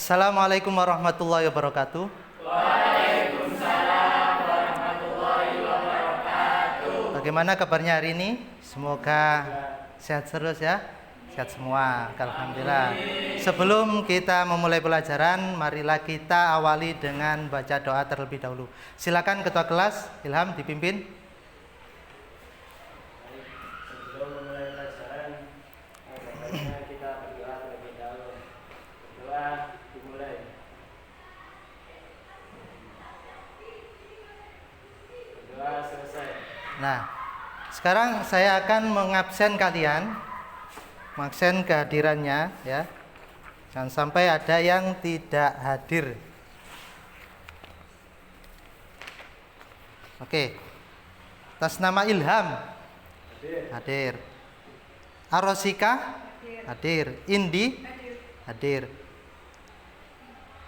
Assalamualaikum warahmatullahi wabarakatuh. Waalaikumsalam warahmatullahi wabarakatuh. Bagaimana kabarnya hari ini? Semoga sehat terus ya. Sehat semua. Alhamdulillah. Sebelum kita memulai pelajaran, marilah kita awali dengan baca doa terlebih dahulu. Silakan ketua kelas Ilham dipimpin. Sebelum memulai pelajaran, baiknya kita berdoa terlebih dahulu. Berdoa dimulai. Berdoa selesai. Nah, sekarang saya akan mengabsen kalian, mengabsen kehadirannya ya. Jangan sampai ada yang tidak hadir. Oke. Atas nama Ilham hadir. Arosika hadir. Indi hadir.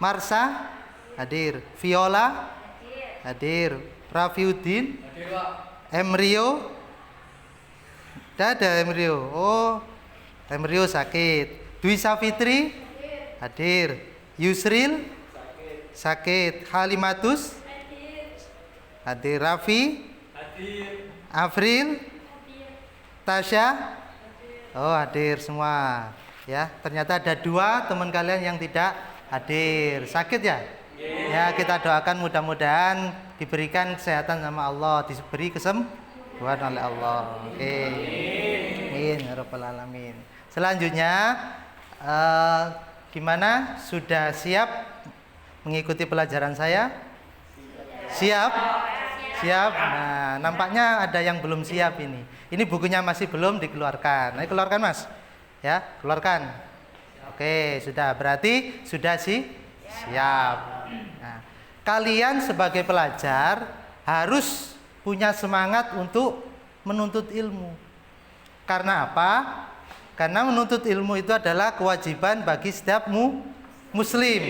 Marsa hadir. Viola hadir. Rafiuddin Emrio. Dadah Emrio. Oh, Emrio sakit. Dwi Safitri hadir. Yusril sakit. Halimatus hadir. Raffi Hadir. Afril Tasya oh hadir semua ya. Ternyata ada dua teman kalian yang tidak hadir. Sakit ya? Ya, kita doakan mudah-mudahan diberikan kesehatan sama Allah, diberi kesembuhan oleh Allah. Oke. Amin ya rabbal alamin. Selanjutnya gimana? Sudah siap mengikuti pelajaran saya? Siap? Siap. Nah, nampaknya ada yang belum siap ini. Ini bukunya masih belum dikeluarkan. Ayo keluarkan, Mas. Ya, keluarkan. Oke, sudah. Berarti sudah siap. Nah, kalian sebagai pelajar harus punya semangat untuk menuntut ilmu. Karena apa? Karena menuntut ilmu itu adalah kewajiban bagi setiap muslim.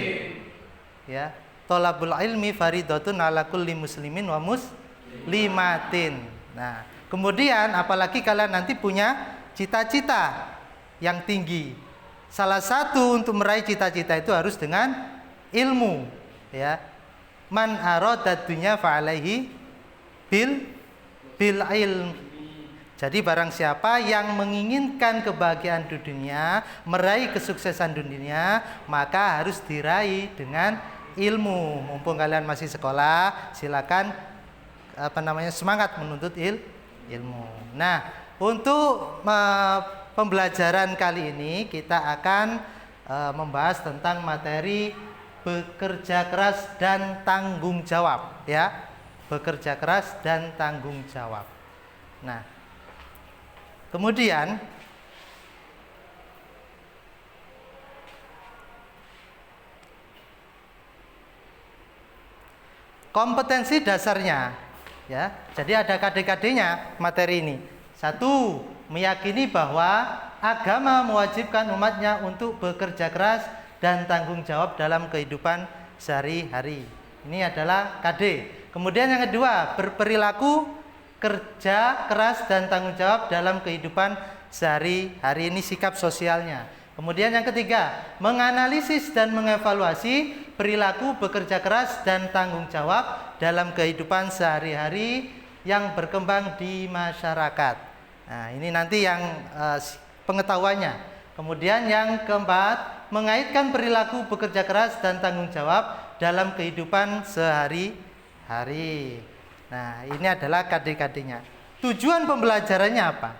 Ya. Thalabul ilmi faridatun ala kulli muslimin wa muslimatin. Nah, kemudian apalagi kalian nanti punya cita-cita yang tinggi. Salah satu untuk meraih cita-cita itu harus dengan ilmu, ya. Man aradad dunya fa alaihi bil ilm. Jadi barang siapa yang menginginkan kebahagiaan di dunia, meraih kesuksesan di dunia, maka harus diraih dengan ilmu. Mumpung kalian masih sekolah, silakan semangat menuntut ilmu. Nah, untuk pembelajaran kali ini kita akan membahas tentang materi bekerja keras dan tanggung jawab, ya. Bekerja keras dan tanggung jawab. Nah, kemudian kompetensi dasarnya, ya. Jadi ada KD-KD-nya materi ini. 1. Meyakini bahwa agama mewajibkan umatnya untuk bekerja keras dan tanggung jawab dalam kehidupan sehari-hari. Ini adalah KD. Kemudian yang kedua, berperilaku kerja keras dan tanggung jawab dalam kehidupan sehari-hari. Ini sikap sosialnya. Kemudian yang ketiga, menganalisis dan mengevaluasi perilaku bekerja keras dan tanggung jawab dalam kehidupan sehari-hari yang berkembang di masyarakat. Nah, ini nanti yang pengetahuannya. Kemudian yang keempat, mengaitkan perilaku bekerja keras dan tanggung jawab dalam kehidupan sehari-hari. Nah, ini adalah KD-KD-nya. Tujuan pembelajarannya apa?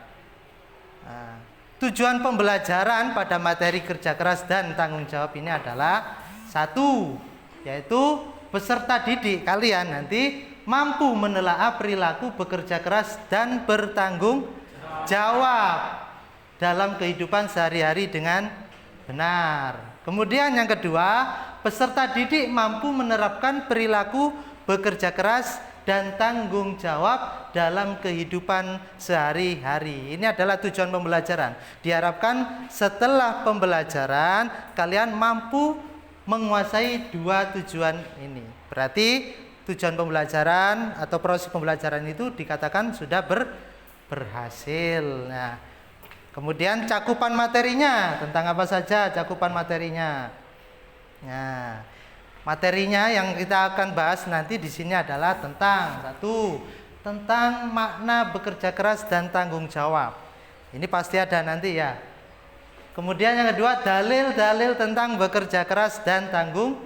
Nah, tujuan pembelajaran pada materi kerja keras dan tanggung jawab ini adalah 1, yaitu peserta didik kalian nanti mampu menelaah perilaku bekerja keras dan bertanggung jawab dalam kehidupan sehari-hari dengan benar. Kemudian yang kedua, peserta didik mampu menerapkan perilaku bekerja keras dan tanggung jawab dalam kehidupan sehari-hari. Ini adalah tujuan pembelajaran. Diharapkan setelah pembelajaran kalian mampu menguasai dua tujuan ini. Berarti tujuan pembelajaran atau proses pembelajaran itu dikatakan sudah berhasil. Nah, kemudian cakupan materinya, tentang apa saja cakupan materinya? Nah, materinya yang kita akan bahas nanti di sini adalah tentang tentang makna bekerja keras dan tanggung jawab. Ini pasti ada nanti ya. Kemudian yang kedua, dalil-dalil tentang bekerja keras dan tanggung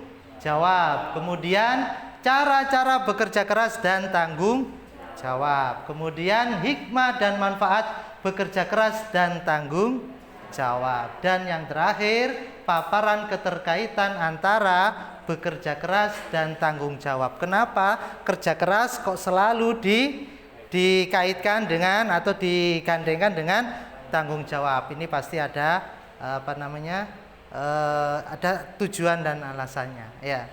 jawab. Kemudian cara-cara bekerja keras dan tanggung jawab. Kemudian hikmah dan manfaat bekerja keras dan tanggung jawab. Dan yang terakhir, paparan keterkaitan antara bekerja keras dan tanggung jawab. Kenapa kerja keras kok selalu dikaitkan dengan atau digandengkan dengan tanggung jawab? Ini pasti ada ada tujuan dan alasannya ya.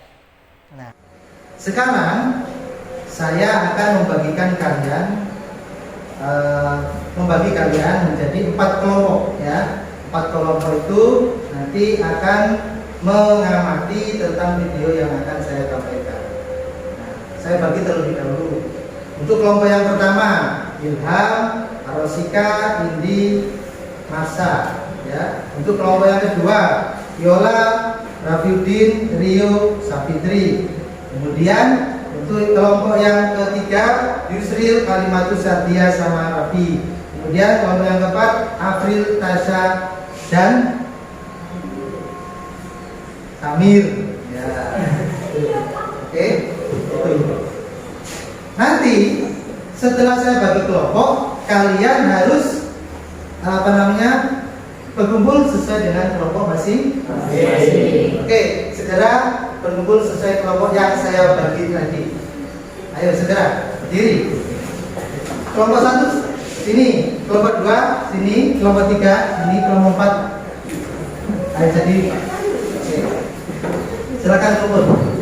Nah, sekarang saya akan membagi kalian menjadi 4 kelompok ya. 4 kelompok itu nanti akan mengamati tentang video yang akan saya sampaikan. Nah, saya bagi terlebih dahulu. Untuk kelompok yang pertama, Ilham, Arosika, Indi, Masa ya. Untuk kelompok yang kedua, Yola, Rafiuddin, Rio, Sapitri. Kemudian untuk kelompok yang ketiga, Yusril, Kalimatus Satya sama Rafi. Kemudian kelompok yang keempat, Afril, Tasya dan Samir ya. Oke. Nanti setelah saya bagi kelompok, kalian harus berkumpul sesuai dengan kelompok masing-masing. Oke, segera berkumpul sesuai kelompok yang saya bagi tadi. Ayo segera berdiri. Kelompok 1 sini, kelompok 2 sini, kelompok 3 sini, kelompok 4. Ayo jadi. Oke. Silakan kumpul.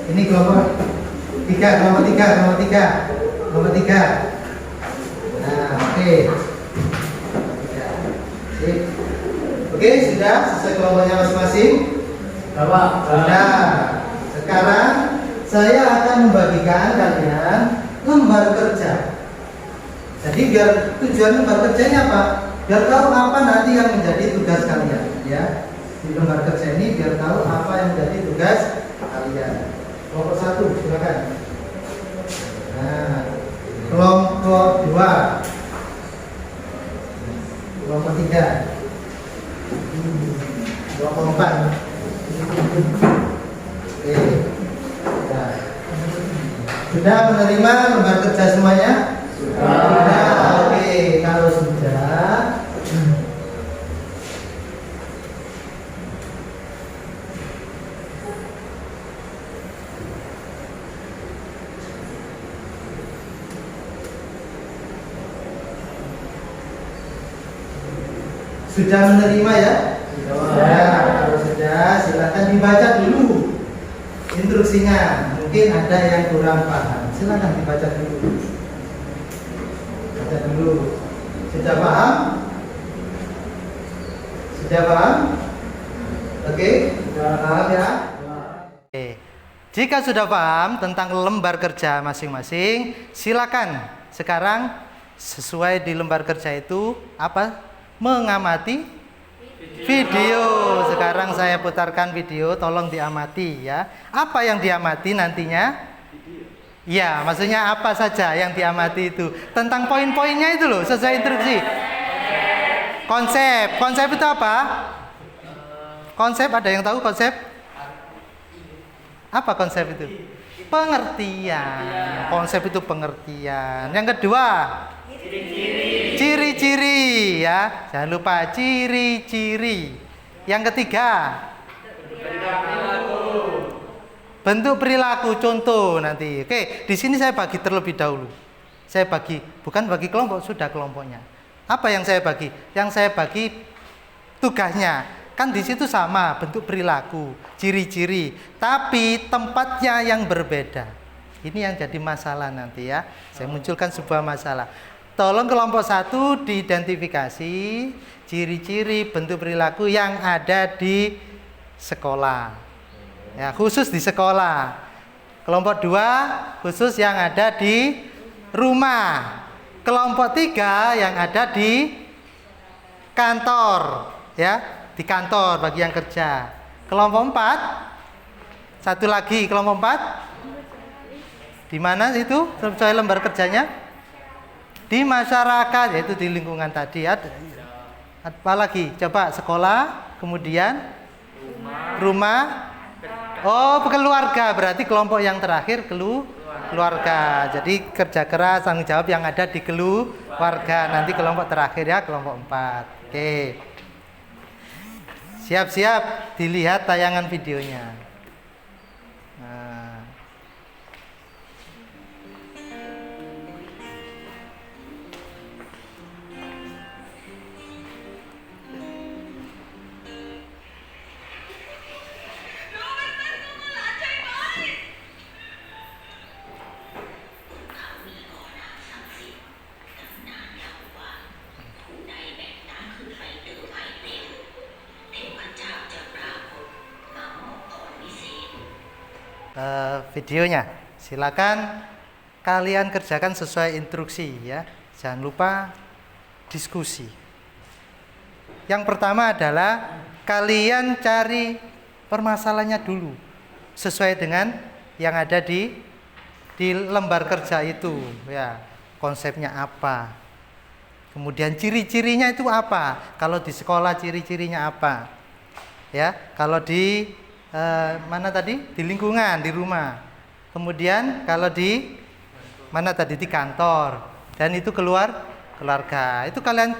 Ini kelompok 3. Nah, oke. Sip. Oke, sudah sesuai kelompoknya masing-masing. Sudah. Sekarang saya akan membagikan kalian lembar kerja. Jadi biar tujuan lembar kerjanya apa? Biar tahu apa nanti yang menjadi tugas kalian, ya. Di lembar kerja ini biar tahu apa yang menjadi tugas kalian. Kelompok 1, silakan. Nah, kelompok 2, kelompok 3, kelompok 4. Oke. Nah, sudah menerima lembar kerja semuanya? Sudah. Oke, kalau sudah, sudah menerima ya? Sudah. Kalau sudah, silakan dibaca dulu instruksinya. Mungkin ada yang kurang paham. Silakan dibaca dulu. Baca dulu. Sudah paham? Sudah paham? Oke? Sudah paham ya? Oke. Jika sudah paham tentang lembar kerja masing-masing, silakan sekarang sesuai di lembar kerja itu apa? Mengamati video. Sekarang saya putarkan video, tolong diamati ya. Apa yang diamati nantinya? Ya, maksudnya apa saja yang diamati itu? Tentang poin-poinnya itu loh, sesuai instruksi. Konsep. Konsep itu apa? Konsep, ada yang tahu konsep? Apa konsep itu? Pengertian. Konsep itu pengertian. Yang kedua, ciri-ciri ya, jangan lupa ciri-ciri. Yang ketiga, bentuk perilaku, contoh nanti. Oke, di sini saya bagi terlebih dahulu. Saya bagi, bukan bagi kelompok, sudah kelompoknya. Apa yang saya bagi? Yang saya bagi tugasnya. Kan di situ sama, bentuk perilaku, ciri-ciri, tapi tempatnya yang berbeda. Ini yang jadi masalah nanti ya. Saya munculkan sebuah masalah. Tolong kelompok 1 diidentifikasi ciri-ciri bentuk perilaku yang ada di sekolah. Ya, khusus di sekolah. Kelompok 2 khusus yang ada di rumah. Kelompok 3 yang ada di kantor, ya, di kantor bagi yang kerja. Kelompok 4 satu lagi, kelompok 4 di mana itu sesuai lembar kerjanya? Di masyarakat, yaitu di lingkungan tadi. Ada apa lagi? Coba sekolah, kemudian rumah. Oh, keluarga, berarti kelompok yang terakhir keluarga. Jadi kerja keras, tanggung jawab yang ada di keluarga. Nanti kelompok terakhir ya, kelompok 4. Oke. Siap-siap dilihat tayangan videonya. Nah. Videonya silakan kalian kerjakan sesuai instruksi ya, jangan lupa diskusi. Yang pertama adalah kalian cari permasalahannya dulu sesuai dengan yang ada di lembar kerja itu ya, konsepnya apa, kemudian ciri-cirinya itu apa, kalau di sekolah ciri-cirinya apa ya, kalau di mana tadi? Di lingkungan, di rumah. Kemudian kalau di mana tadi? Di kantor. Dan itu keluarga. Itu kalian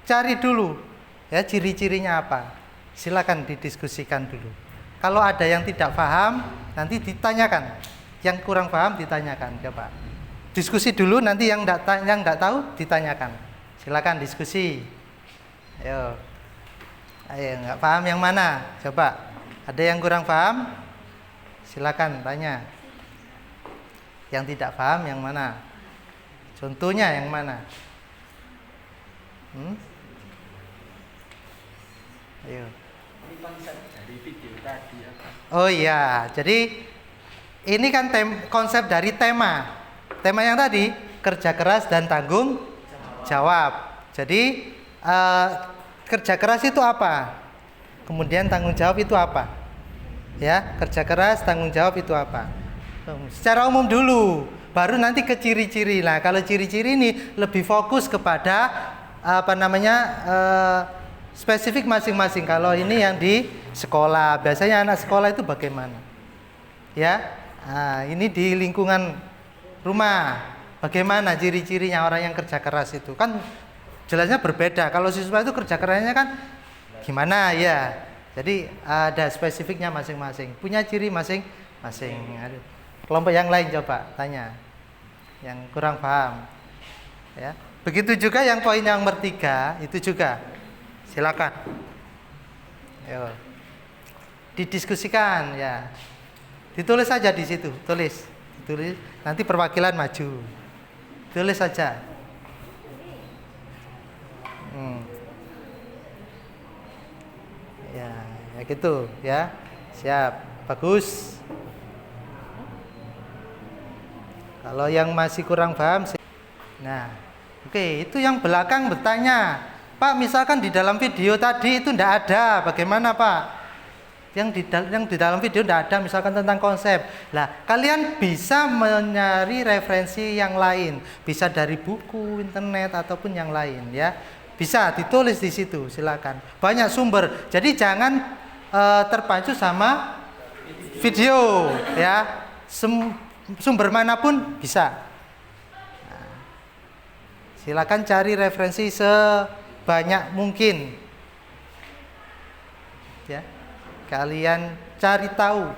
cari dulu ya, ciri-cirinya apa. Silakan didiskusikan dulu. Kalau ada yang tidak paham, nanti ditanyakan. Yang kurang paham ditanyakan, coba. Diskusi dulu, nanti yang enggak tahu ditanyakan. Silakan diskusi. Ayo. Ayo, enggak paham yang mana? Coba. Ada yang kurang paham? Silakan tanya. Yang tidak paham yang mana? Contohnya yang mana? Ayo. Ini konsep dari video tadi apa? Oh iya, jadi ini kan konsep dari tema. Tema yang tadi kerja keras dan tanggung jawab. Jadi kerja keras itu apa? Kemudian tanggung jawab itu apa? Ya, kerja keras, tanggung jawab itu apa? Secara umum dulu, baru nanti ke ciri-ciri. Nah, kalau ciri-ciri ini lebih fokus kepada spesifik masing-masing. Kalau ini yang di sekolah, biasanya anak sekolah itu bagaimana? Ya, ini di lingkungan rumah, bagaimana ciri-cirinya orang yang kerja keras itu? Kan jelasnya berbeda. Kalau siswa itu kerja kerasnya kan gimana ya? Jadi ada spesifiknya masing-masing, punya ciri masing-masing. Kelompok yang lain coba tanya, yang kurang paham. Ya, begitu juga yang poin yang nomor 3 itu juga, silakan. Yo, didiskusikan ya, ditulis saja di situ, tulis. Nanti perwakilan maju, tulis saja. Ya gitu ya, siap, bagus. Kalau yang masih kurang paham, nah, oke, itu yang belakang bertanya, Pak, misalkan di dalam video tadi itu tidak ada, bagaimana Pak? Yang di dalam video tidak ada, misalkan tentang konsep. Lah, kalian bisa mencari referensi yang lain, bisa dari buku, internet ataupun yang lain ya. Bisa ditulis di situ, silakan. Banyak sumber. Jadi jangan terpacu sama video ya, sumber manapun bisa. Nah, silakan cari referensi sebanyak mungkin ya, kalian cari tahu.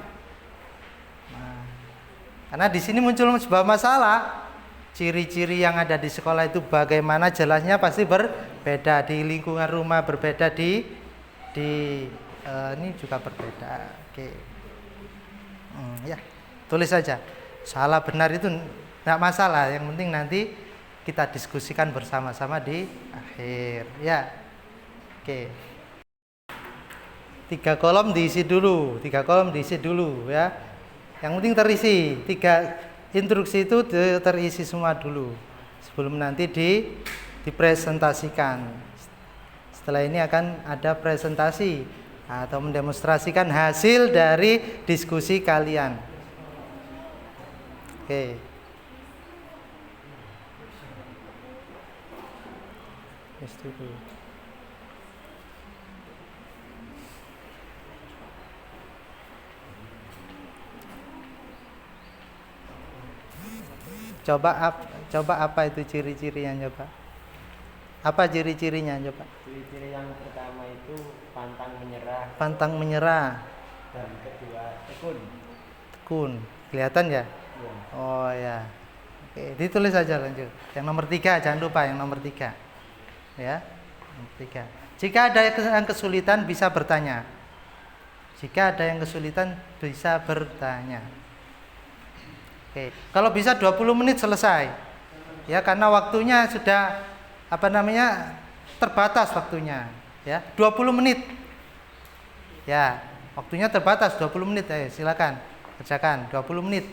Nah, karena di sini muncul sebuah masalah, ciri-ciri yang ada di sekolah itu bagaimana, jelasnya pasti berbeda, di lingkungan rumah berbeda, di ini juga berbeda. Oke. Ya, tulis saja. Salah benar itu tidak masalah. Yang penting nanti kita diskusikan bersama-sama di akhir. Ya. Oke. 3 kolom diisi dulu, 3 kolom diisi dulu ya. Yang penting terisi, 3 instruksi itu terisi semua dulu sebelum nanti dipresentasikan. Setelah ini akan ada presentasi atau mendemonstrasikan hasil dari diskusi kalian. Oke. Coba apa itu ciri-cirinya coba? Apa ciri-cirinya coba? Ciri-ciri yang pertama itu pantang menyerah. Pantang menyerah. Dan kedua tekun. Tekun. Kelihatan ya? Ya. Oh ya. Oke, ditulis aja lanjut. Yang nomor 3 jangan lupa yang nomor 3. Ya. Nomor 3. Jika ada yang kesulitan bisa bertanya. Jika ada yang kesulitan bisa bertanya. Oke, kalau bisa 20 menit selesai. Ya, karena waktunya sudah terbatas waktunya, ya. 20 menit. Ya, waktunya terbatas 20 menit. Ayo, silakan kerjakan 20 menit.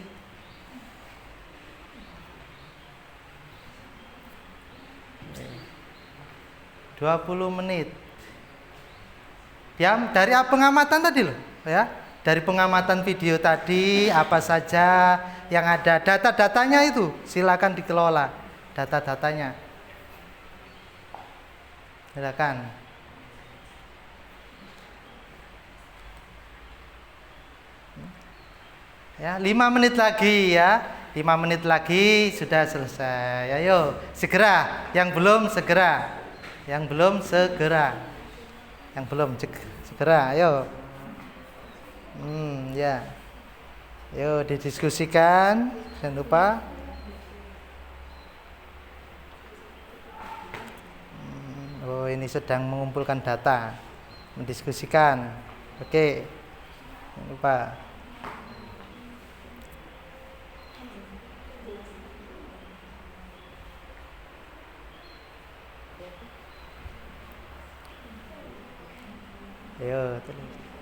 Oke. 20 menit. Ya, dari pengamatan tadi loh, ya. Dari pengamatan video tadi apa saja yang ada, data-datanya itu silakan dikelola, data-datanya. Silakan. Ya, 5 menit lagi ya. 5 menit lagi sudah selesai. Ayo, segera. Yang belum segera. Yang belum segera. Yang belum segera. Ayo. Ya. Ayo didiskusikan. Jangan lupa. Oh, ini sedang mengumpulkan data, mendiskusikan. Oke, jangan lupa. Ayo,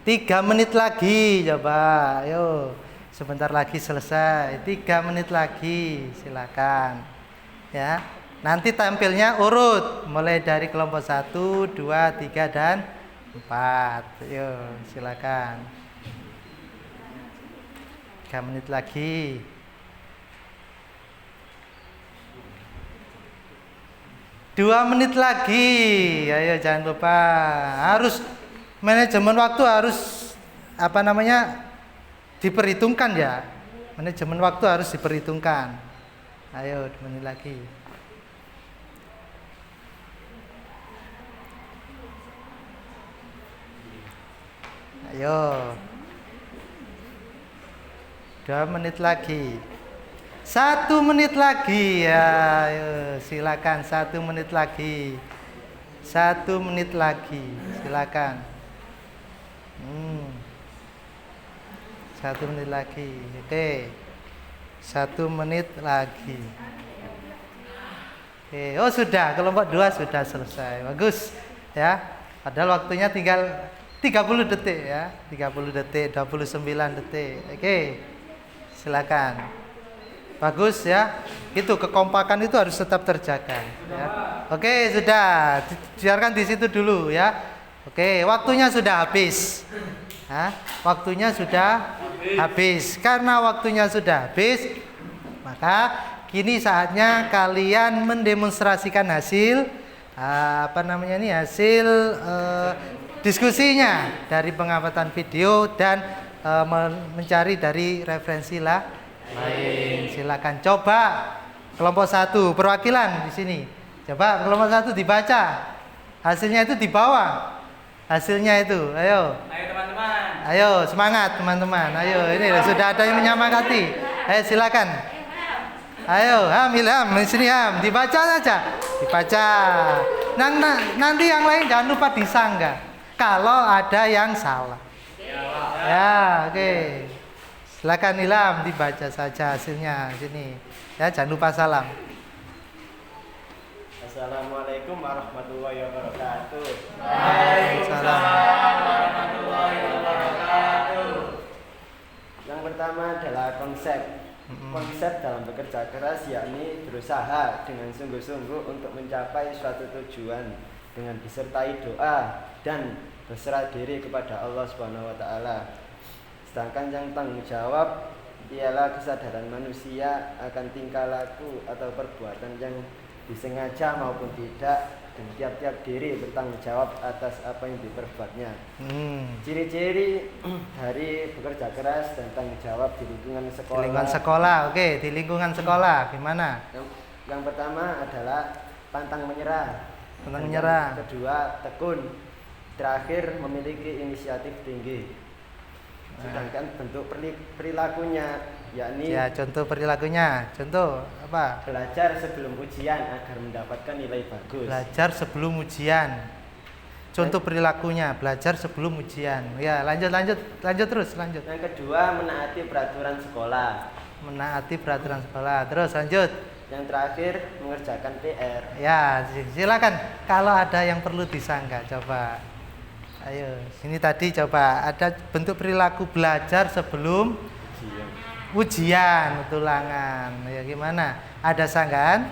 3 menit lagi, coba. Ayo, sebentar lagi selesai. 3 menit lagi, silakan. Ya. Nanti tampilnya urut mulai dari kelompok 1, 2, 3 dan 4. Yuk, silakan. 3 menit lagi. Dua menit lagi. Ayo jangan lupa. Harus manajemen waktu harus diperhitungkan ya. Manajemen waktu harus diperhitungkan. Ayo 2 menit lagi. Ayo 2 menit lagi. 1 menit lagi ya. Ayo, silakan 1 menit lagi. 1 menit lagi. Silakan. 1 menit lagi. Oke. 1 menit lagi. Oke. Oh sudah, kelompok 2 sudah selesai. Bagus ya. Padahal waktunya tinggal 30 detik ya, 30 detik, 29 detik. Oke, silakan. Bagus ya, itu kekompakan itu harus tetap terjaga. Ya. Oke, sudah, biarkan di situ dulu ya. Oke, waktunya sudah habis. Waktunya sudah habis. Karena waktunya sudah habis, maka kini saatnya kalian mendemonstrasikan hasil hasil diskusinya dari pengamatan video dan mencari dari referensi lain. Silakan coba kelompok 1 perwakilan di sini. Coba kelompok 1 dibaca. Hasilnya itu di bawah. Hasilnya itu. Ayo. Ayo teman-teman. Ayo semangat teman-teman. Ayo ini sudah ada yang menyemangati. Ayo silakan. Ayo Ilham di sini dibaca saja. Dibaca. Nanti yang lain jangan lupa disanggah. Kalau ada yang salah. Ya, oke. Silakan Ilham dibaca saja hasilnya sini. Ya, jangan lupa salam. Assalamualaikum warahmatullahi wabarakatuh. Waalaikumsalam. Yang pertama adalah konsep. Konsep dalam bekerja keras yakni berusaha dengan sungguh-sungguh untuk mencapai suatu tujuan dengan disertai doa dan berserah diri kepada Allah Subhanahu wa taala. Sedangkan yang tanggung jawab ialah kesadaran manusia akan tingkah laku atau perbuatan yang disengaja maupun tidak, dan tiap-tiap diri bertanggung jawab atas apa yang diperbuatnya. Ciri-ciri dari bekerja keras dan tanggung jawab di lingkungan sekolah. Di lingkungan sekolah, oke. Di lingkungan sekolah gimana? Yang pertama adalah pantang menyerah. Pantang menyerah. Yang kedua tekun. Terakhir memiliki inisiatif tinggi. Sedangkan bentuk perilakunya yakni Ya, contoh perilakunya. Contoh apa? belajar sebelum ujian agar mendapatkan nilai bagus. Belajar sebelum ujian. Contoh perilakunya, belajar sebelum ujian. Ya, lanjut terus. Yang kedua menaati peraturan sekolah. Menaati peraturan sekolah. Terus lanjut. Yang terakhir mengerjakan PR. Ya, silakan. Kalau ada yang perlu disangka, coba. Ayo, sini tadi coba ada bentuk perilaku belajar sebelum ujian, ulangan. Ya gimana? Ada sangkaan?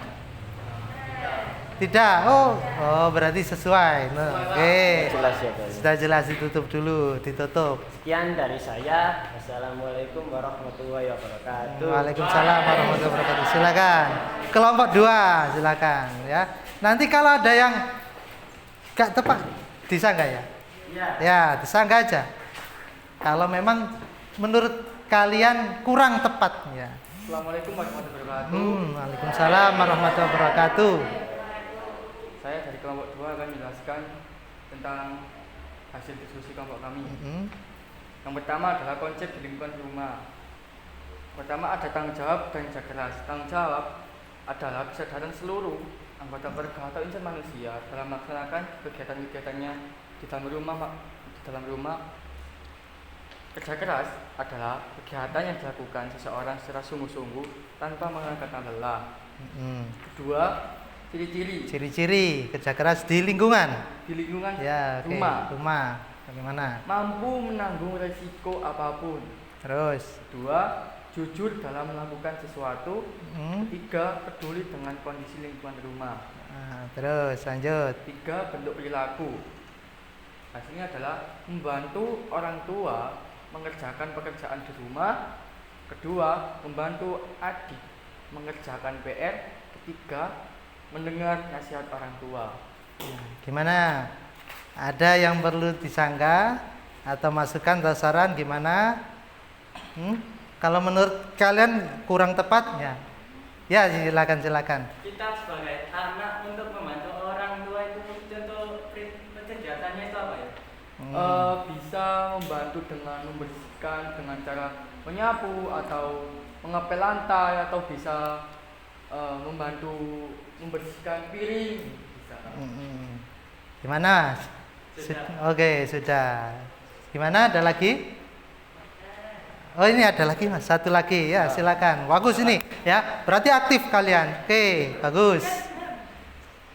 Tidak. Oh, berarti sesuai. Oke. Jelas ya, Pak. Sudah jelas, ditutup dulu, ditutup. Sekian dari saya. Assalamualaikum warahmatullahi wabarakatuh. Waalaikumsalam warahmatullahi wabarakatuh. Silakan. Kelompok 2, silakan ya. Nanti kalau ada yang gak tepat disangka ya. Ya, disangka aja. Kalau memang menurut kalian kurang tepat ya. Assalamualaikum warahmatullahi wabarakatuh. Waalaikumsalam warahmatullahi wabarakatuh. Saya dari kelompok 2 akan menjelaskan tentang hasil diskusi kelompok kami. Yang pertama adalah konsep di lingkungan rumah. Pertama ada tanggung jawab dan kerja keras. Tanggung jawab adalah kesadaran seluruh anggota keluarga atau insan manusia dalam melaksanakan kegiatan-kegiatannya di dalam rumah. Kerja keras adalah kegiatan yang dilakukan seseorang secara sungguh-sungguh tanpa mengenalkan lelah. Kedua, ciri-ciri Kerja keras di lingkungan. Ya, rumah. Bagaimana? Mampu menanggung resiko apapun. Terus. Kedua, jujur dalam melakukan sesuatu. Ketiga, peduli dengan kondisi lingkungan rumah. Terus lanjut. Tiga, bentuk perilaku. Hasilnya adalah membantu orang tua mengerjakan pekerjaan di rumah. Kedua, membantu adik mengerjakan PR. Ketiga, mendengar nasihat orang tua. Gimana? Ada yang perlu disangka atau masukan atau saran gimana? Kalau menurut kalian kurang tepat ya? Ya, silakan. Kita sebagai anak untuk membantu orang tua itu contoh kegiatannya itu apa ya? Bisa membantu dengan membersihkan dengan cara menyapu atau mengepel lantai, atau bisa membantu membersihkan piring. Bisa. Gimana? Oke, sudah. Gimana? Ada lagi? Oh, ini ada lagi Mas, satu lagi ya, silakan. Bagus ini ya, berarti aktif kalian. Oke, bagus.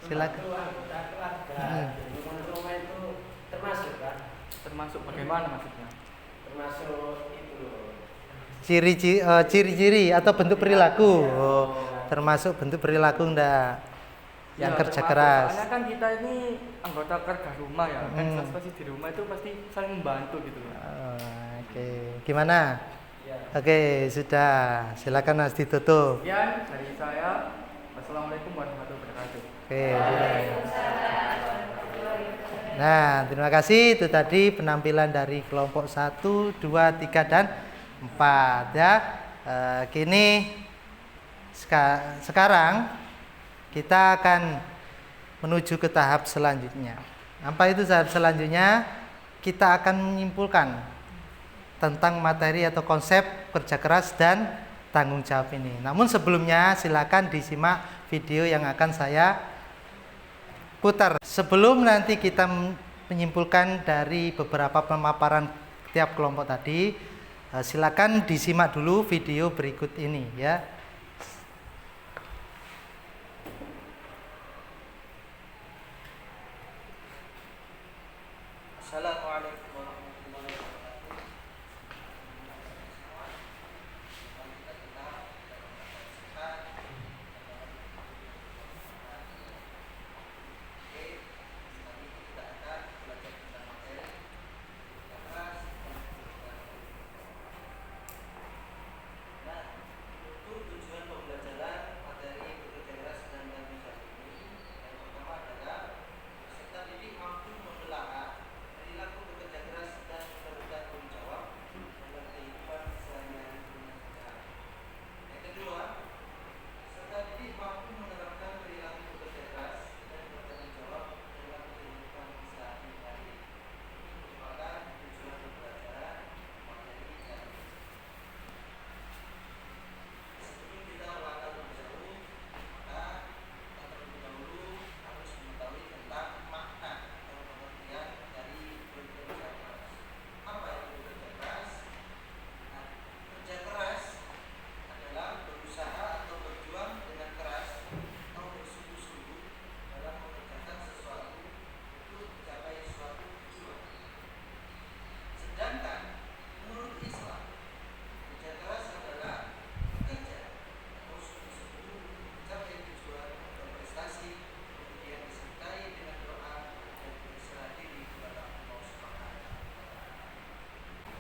Silakan. Rumah itu termasuk kan? Termasuk bagaimana maksudnya? Termasuk itu Ciri-ciri atau bentuk perilaku. Termasuk bentuk perilaku enggak? Yang kerja keras. Karena kan kita ini anggota keluarga rumah ya, kan pasti di rumah itu pasti saling membantu gitu loh. Oke, gimana? Oke, sudah. Silakan Mas ditutup. Sekian dari saya. Wassalamualaikum warahmatullahi wabarakatuh. Oke. Nah, terima kasih. Itu tadi penampilan dari kelompok 1, 2, 3 dan 4 ya. Kini sekarang kita akan menuju ke tahap selanjutnya. Apa itu tahap selanjutnya? Kita akan menyimpulkan tentang materi atau konsep kerja keras dan tanggung jawab ini. Namun sebelumnya silakan disimak video yang akan saya putar. Sebelum nanti kita menyimpulkan dari beberapa pemaparan tiap kelompok tadi, silakan disimak dulu video berikut ini ya. Assalamualaikum warahmatullahi wabarakatuh.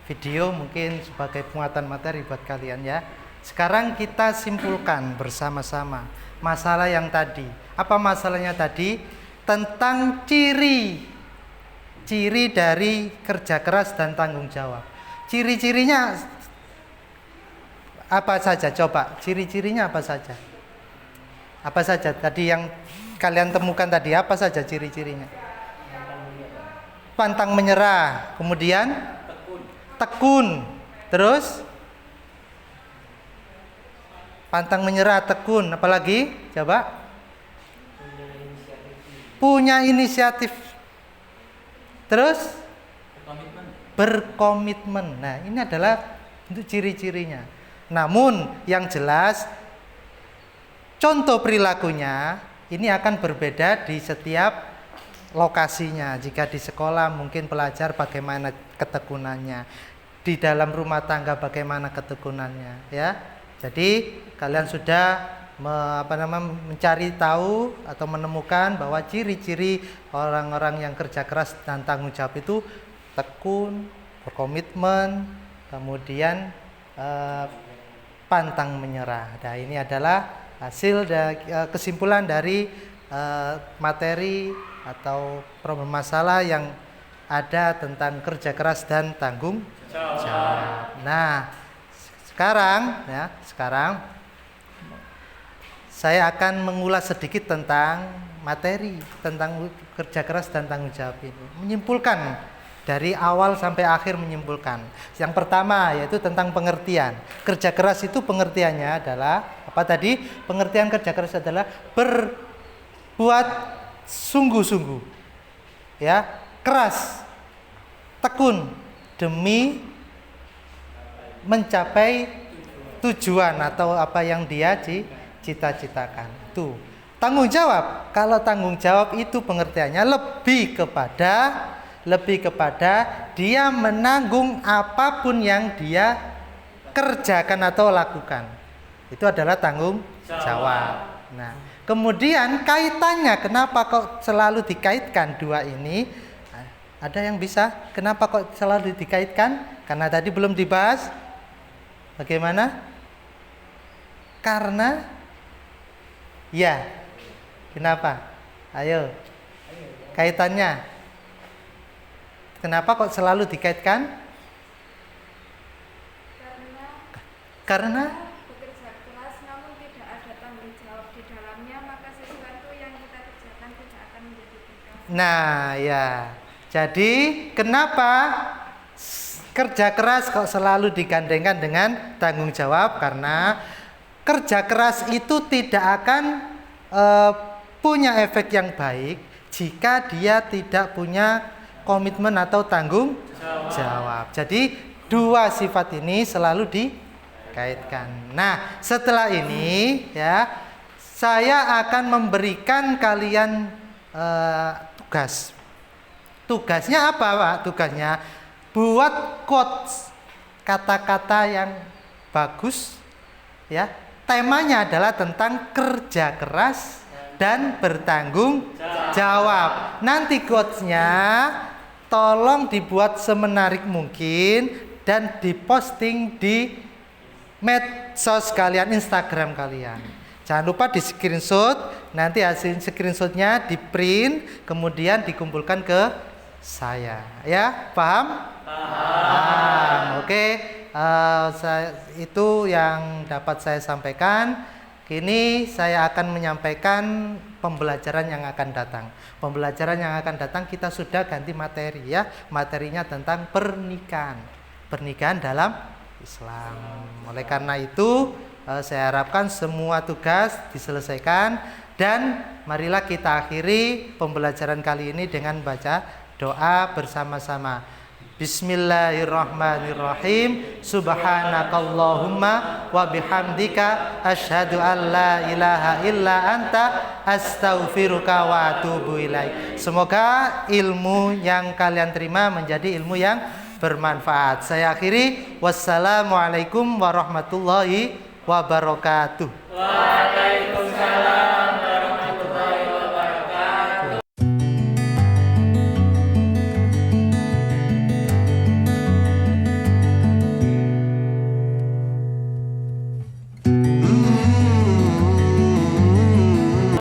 Video mungkin sebagai penguatan materi buat kalian ya. Sekarang kita simpulkan bersama-sama masalah yang tadi. Apa masalahnya tadi? Tentang ciri dari kerja keras dan tanggung jawab. Ciri-cirinya apa saja? Coba, ciri-cirinya apa saja? Apa saja tadi yang kalian temukan tadi? Apa saja ciri-cirinya? Pantang menyerah, kemudian tekun, terus pantang menyerah, tekun, apalagi? Coba. Punya inisiatif. Terus berkomitmen. Nah, ini adalah untuk ciri-cirinya. Namun yang jelas contoh perilakunya ini akan berbeda di setiap lokasinya. Jika di sekolah mungkin pelajar bagaimana ketekunannya, di dalam rumah tangga bagaimana ketekunannya, ya. Jadi kalian sudah mencari tahu atau menemukan bahwa ciri-ciri orang-orang yang kerja keras dan tanggung jawab itu tekun, berkomitmen, kemudian pantang menyerah. Nah, ini adalah hasil kesimpulan dari materi atau problem masalah yang ada tentang kerja keras dan tanggung jawab. Nah, sekarang saya akan mengulas sedikit tentang materi tentang kerja keras dan tanggung jawab ini. Menyimpulkan dari awal sampai akhir menyimpulkan. Yang pertama yaitu tentang pengertian. Kerja keras itu pengertiannya adalah apa tadi? Pengertian kerja keras adalah berbuat sungguh-sungguh. Ya, keras, tekun demi mencapai tujuan atau apa yang dia cita-citakan. Itu tanggung jawab. Kalau tanggung jawab itu pengertiannya lebih kepada dia menanggung apapun yang dia kerjakan atau lakukan. Itu adalah tanggung jawab. Nah, kemudian kaitannya, kenapa kok selalu dikaitkan dua ini? Ada yang bisa? Kenapa kok selalu dikaitkan? Karena tadi belum dibahas. Bagaimana? Karena ya. Kenapa? Ayo. Kaitannya. Kenapa kok selalu dikaitkan? Karena bekerja keras namun tidak ada tanggung jawab di dalamnya, maka sesuatu yang kita kerjakan tidak akan menjadi berkah. Nah, ya. Jadi, kenapa kerja keras kok selalu digandengkan dengan tanggung jawab? Karena kerja keras itu tidak akan punya efek yang baik jika dia tidak punya komitmen atau tanggung jawab. Jadi dua sifat ini selalu dikaitkan. Nah, setelah ini ya, saya akan memberikan kalian tugas. Tugasnya apa, Pak? Tugasnya buat quotes, kata-kata yang bagus, ya. Temanya adalah tentang kerja keras dan bertanggung jawab. Nanti quotes-nya tolong dibuat semenarik mungkin dan diposting di medsos kalian, Instagram kalian. Jangan lupa di screenshot, nanti hasil screenshotnya di print, kemudian dikumpulkan ke saya. Ya, paham? Paham. Oke. Itu yang dapat saya sampaikan. Kini saya akan menyampaikan pembelajaran yang akan datang. Pembelajaran yang akan datang kita sudah ganti materi ya. Materinya tentang pernikahan. Pernikahan dalam Islam. Oleh karena itu saya harapkan semua tugas diselesaikan dan marilah kita akhiri pembelajaran kali ini dengan baca doa bersama-sama. Bismillahirrahmanirrahim. Subhanakallahumma wa bihamdika asyhadu an la ilaha illa anta astaghfiruka wa atubu ilaik. Semoga ilmu yang kalian terima menjadi ilmu yang bermanfaat. Saya akhiri. Wassalamualaikum warahmatullahi wabarakatuh.